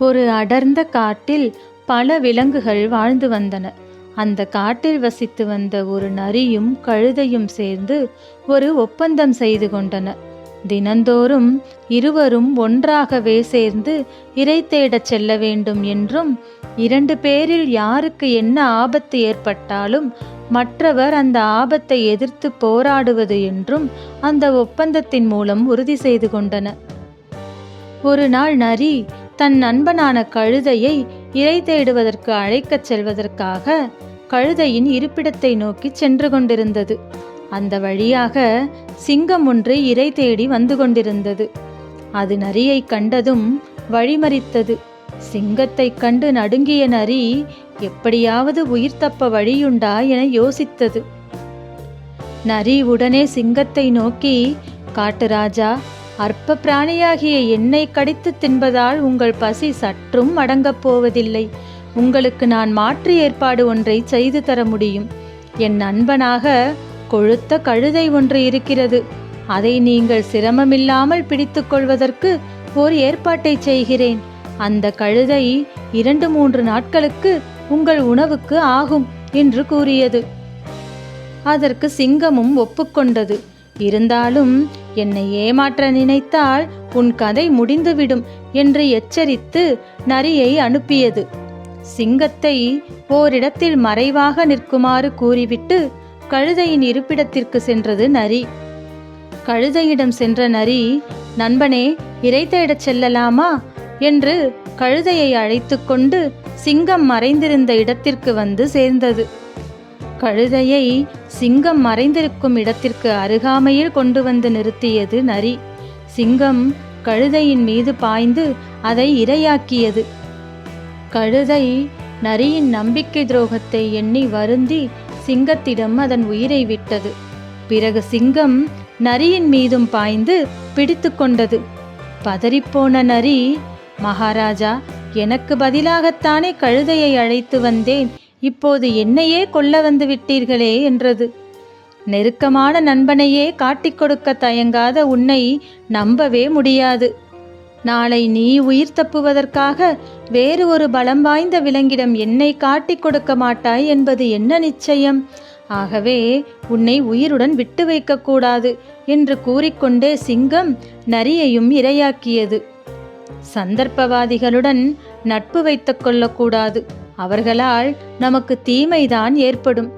ஒரு அடர்ந்த காட்டில் பல விலங்குகள் வாழ்ந்து வந்தன. அந்த காட்டில் வசித்து வந்த ஒரு நரியும் கழுதையும் சேர்ந்து ஒரு ஒப்பந்தம் செய்து கொண்டன. தினந்தோறும் இருவரும் ஒன்றாகவே சேர்ந்து இரை தேடச் செல்ல வேண்டும் என்றும், 2 பேரில் யாருக்கு என்ன ஆபத்து ஏற்பட்டாலும் மற்றவர் அந்த ஆபத்தை எதிர்த்து போராடுவது என்றும் அந்த ஒப்பந்தத்தின் மூலம் உறுதி செய்து கொண்டன. ஒரு நாள் நரி தன் நண்பனான கழுதையை இரை தேடுவதற்கு அழைக்கச் செல்வதற்காக கழுதையின் இருப்பிடத்தை நோக்கி சென்று கொண்டிருந்தது. அந்த வழியாக சிங்கம் ஒன்று இரை தேடி வந்து கொண்டிருந்தது. அது நரியை கண்டதும் வழிமறித்தது. சிங்கத்தை கண்டு நடுங்கிய நரி எப்படியாவது உயிர் தப்ப வழியுண்டா என யோசித்தது. நரி உடனே சிங்கத்தை நோக்கி, காட்டுராஜா, அற்ப பிராணியாகிய என்னை கடித்து தின்பதால் உங்கள் பசி சற்றும் அடங்கப் போவதில்லை. உங்களுக்கு நான் மாற்று ஏற்பாடு ஒன்றை செய்து தர முடியும். என் நண்பனாக கொழுத்த கழுதை ஒன்று இருக்கிறது. அதை நீங்கள் சிரமமில்லாமல் பிடித்து கொள்வதற்கு ஓர் ஏற்பாட்டை செய்கிறேன். அந்த கழுதை 2-3 நாட்களுக்கு உங்கள் உணவுக்கு ஆகும் என்று கூறியது. அதற்கு சிங்கமும் ஒப்புக்கொண்டது. இருந்தாலும் என்னை ஏமாற்ற நினைத்தால் உன் கதை முடிந்துவிடும் என்று எச்சரித்து நரியை அனுப்பியது. சிங்கத்தை ஓரிடத்தில் மறைவாக நிற்குமாறு கூறிவிட்டு கழுதையின் இருப்பிடத்திற்கு சென்றது நரி. கழுதையிடம் சென்ற நரி, நண்பனே, இரை தேடச் செல்லலாமா என்று கழுதையை அழைத்து கொண்டு சிங்கம் மறைந்திருந்த இடத்திற்கு வந்து சேர்ந்தது. கழுதையை சிங்கம் மறைந்திருக்கும் இடத்திற்கு அருகாமையில் கொண்டு வந்து நிறுத்தியது நரி. சிங்கம் கழுதையின் மீது பாய்ந்து அதை இரையாக்கியது. கழுதை நரியின் நம்பிக்கை துரோகத்தை எண்ணி வருந்தி சிங்கத்திடம் அதன் உயிரை விட்டது. பிறகு சிங்கம் நரியின் மீதும் பாய்ந்து பிடித்து கொண்டது. பதறிப்போன நரி, மகாராஜா, எனக்கு பதிலாகத்தானே கழுதையை அழைத்து வந்தேன், இப்போது என்னையே கொல்ல வந்து விட்டீர்களே என்றது. நெருக்கமான நண்பனையே காட்டிக் கொடுக்க தயங்காத உன்னை நம்பவே முடியாது. நாளை நீ உயிர் தப்புவதற்காக வேறு ஒரு பலம் வாய்ந்த விலங்கிடம் என்னை காட்டிக் கொடுக்க மாட்டாய் என்பது என்ன நிச்சயம்? ஆகவே உன்னை உயிருடன் விட்டு வைக்கக்கூடாது என்று கூறிக்கொண்டே சிங்கம் நரியையும் இரையாக்கியது. சந்தர்ப்பவாதிகளுடன் நட்பு வைத்து கொள்ளக்கூடாது. அவர்களால் நமக்கு தீமைதான் ஏற்படும்.